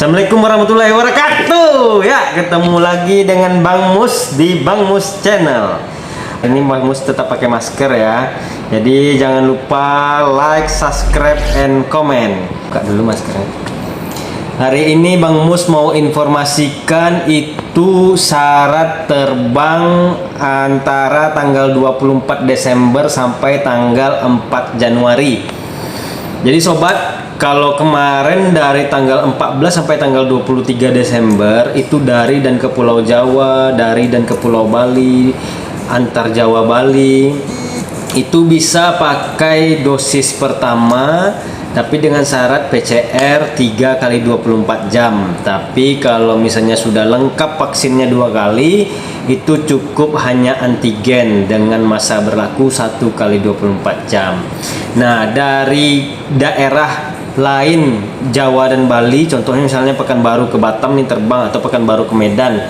Assalamualaikum warahmatullahi wabarakatuh. Ya, ketemu lagi dengan Bang Mus di Bang Mus Channel. Ini Bang Mus tetap pakai masker ya. Jadi jangan lupa like, subscribe, and comment. Buka dulu maskernya. Hari ini Bang Mus mau informasikan itu syarat terbang antara tanggal 24 Desember sampai tanggal 4 Januari. Jadi sobat, kalau kemarin dari tanggal 14 sampai tanggal 23 Desember itu dari dan ke Pulau Jawa, dari dan ke Pulau Bali, antar Jawa Bali, itu bisa pakai dosis pertama tapi dengan syarat PCR 3 kali 24 jam. Tapi kalau misalnya sudah lengkap vaksinnya 2 kali, itu cukup hanya antigen dengan masa berlaku 1 kali 24 jam. Nah, dari daerah lain Jawa dan Bali, contohnya misalnya Pekanbaru ke Batam nih terbang, atau Pekanbaru ke Medan,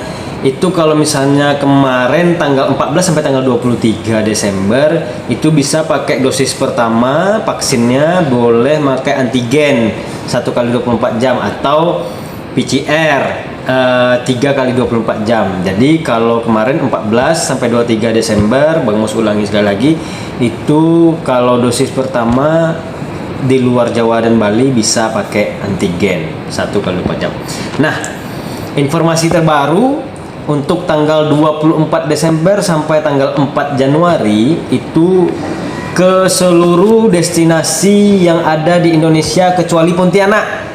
itu kalau misalnya kemarin tanggal 14 sampai tanggal 23 Desember itu bisa pakai dosis pertama vaksinnya, boleh pakai antigen 1 kali 24 jam atau PCR 3 kali 24 jam. Jadi kalau kemarin 14 sampai 23 Desember, Bang Mus ulangi sekali lagi, itu kalau dosis pertama di luar Jawa dan Bali bisa pakai antigen 1 kali 24 jam. Nah, informasi terbaru untuk tanggal 24 Desember sampai tanggal 4 Januari itu ke seluruh destinasi yang ada di Indonesia kecuali Pontianak.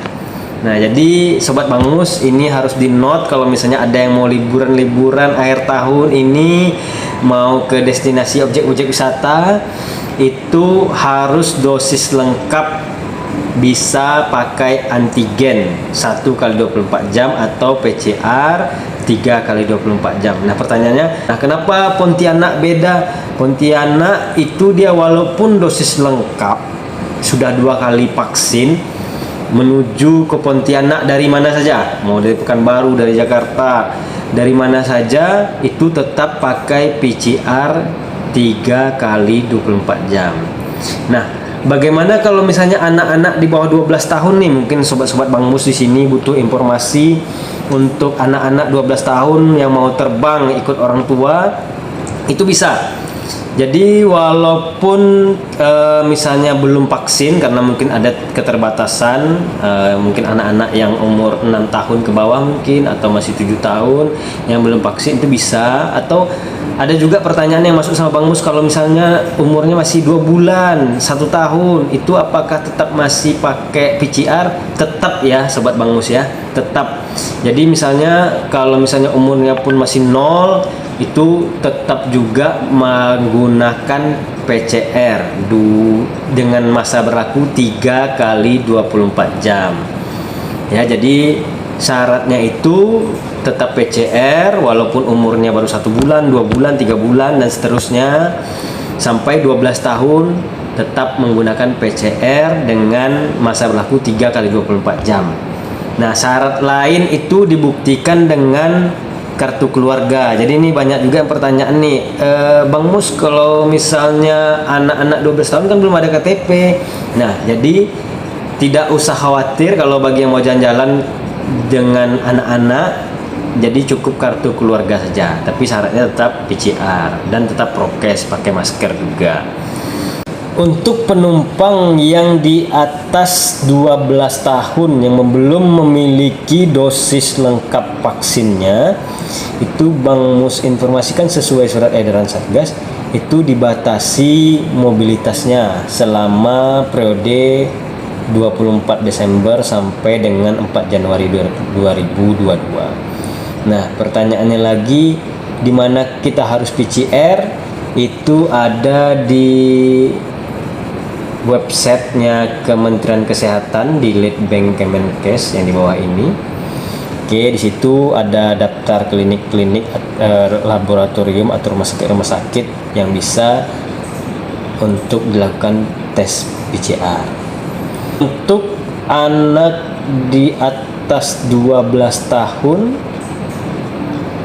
Nah, jadi sobat Bang Mus ini harus di note kalau misalnya ada yang mau liburan akhir tahun ini mau ke destinasi objek-objek wisata, itu harus dosis lengkap, bisa pakai antigen 1 kali 24 jam atau PCR 3 kali 24 jam. Nah, pertanyaannya, nah kenapa Pontianak beda? Pontianak itu dia walaupun dosis lengkap sudah 2 kali vaksin, menuju ke Pontianak dari mana saja, mau dari Pekanbaru, dari Jakarta, dari mana saja, itu tetap pakai PCR 3 kali 24 jam. Nah, bagaimana kalau misalnya anak-anak di bawah 12 tahun nih? Mungkin sobat-sobat Bang Mus di sini butuh informasi untuk anak-anak 12 tahun yang mau terbang ikut orang tua, itu bisa. Jadi walaupun misalnya belum vaksin karena mungkin ada keterbatasan, mungkin anak-anak yang umur 6 tahun ke bawah mungkin, atau masih 7 tahun yang belum vaksin, itu bisa. Atau ada juga pertanyaan yang masuk sama Bang Mus, kalau misalnya umurnya masih 2 bulan, 1 tahun, itu apakah tetap masih pakai PCR? Tetap ya sobat Bang Mus ya, tetap. Jadi misalnya kalau misalnya umurnya pun masih 0, itu tetap juga menggunakan PCR dengan masa berlaku 3 kali 24 jam. Ya, jadi syaratnya itu tetap PCR walaupun umurnya baru 1 bulan, 2 bulan, 3 bulan, dan seterusnya sampai 12 tahun tetap menggunakan PCR dengan masa berlaku 3 kali 24 jam. Nah, syarat lain itu dibuktikan dengan kartu keluarga. Jadi ini banyak juga yang pertanyaan nih, Bang Mus, kalau misalnya anak-anak 12 tahun kan belum ada KTP. Nah, jadi tidak usah khawatir kalau bagi yang mau jalan-jalan dengan anak-anak, jadi cukup kartu keluarga saja. Tapi syaratnya tetap PCR dan tetap prokes, pakai masker juga. Untuk penumpang yang di atas 12 tahun yang belum memiliki dosis lengkap vaksinnya, itu Bang Mus informasikan sesuai surat edaran Satgas, itu dibatasi mobilitasnya selama periode 24 Desember sampai dengan 4 Januari 2022. Nah, pertanyaannya lagi, di mana kita harus PCR? Itu ada di websitenya Kementerian Kesehatan di Litbang Kemenkes yang di bawah ini. Oke, di situ ada daftar klinik-klinik, laboratorium atau rumah sakit yang bisa untuk dilakukan tes PCR. Untuk anak di atas 12 tahun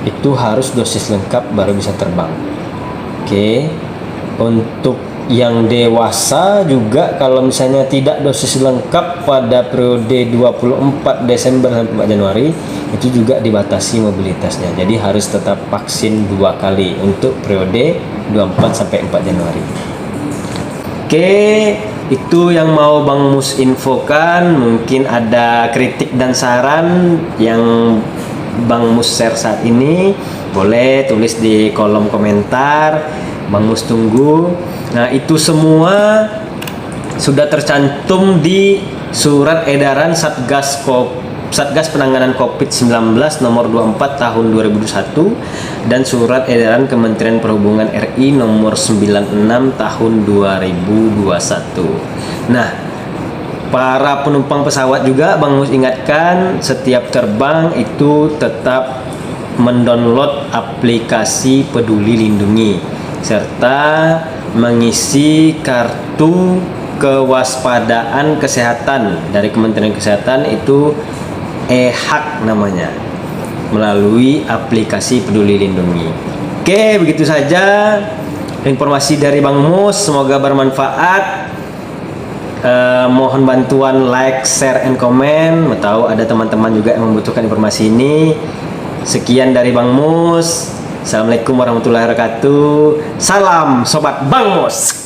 itu harus dosis lengkap baru bisa terbang. Oke, untuk yang dewasa juga kalau misalnya tidak dosis lengkap pada periode 24 Desember sampai 4 Januari itu juga dibatasi mobilitasnya. Jadi harus tetap vaksin 2 kali untuk periode 24 sampai 4 Januari. Oke, itu yang mau Bang Mus infokan. Mungkin ada kritik dan saran yang Bang Mus share saat ini, boleh tulis di kolom komentar. Bang Mus tunggu. Nah, itu semua sudah tercantum di Surat Edaran Satgas Penanganan COVID-19 nomor 24 tahun 2021 dan Surat Edaran Kementerian Perhubungan RI nomor 96 tahun 2021. Nah, para penumpang pesawat juga Bang Mus ingatkan setiap terbang itu tetap mendownload aplikasi Peduli Lindungi serta mengisi kartu kewaspadaan kesehatan dari Kementerian Kesehatan, itu e-hak namanya, melalui aplikasi Peduli Lindungi. Oke, begitu saja informasi dari Bang Mus, semoga bermanfaat. Mohon bantuan like, share, and comment. Tahu ada teman-teman juga yang membutuhkan informasi ini. Sekian dari Bang Mus. Assalamualaikum warahmatullahi wabarakatuh. Salam Sobat Bang Mus.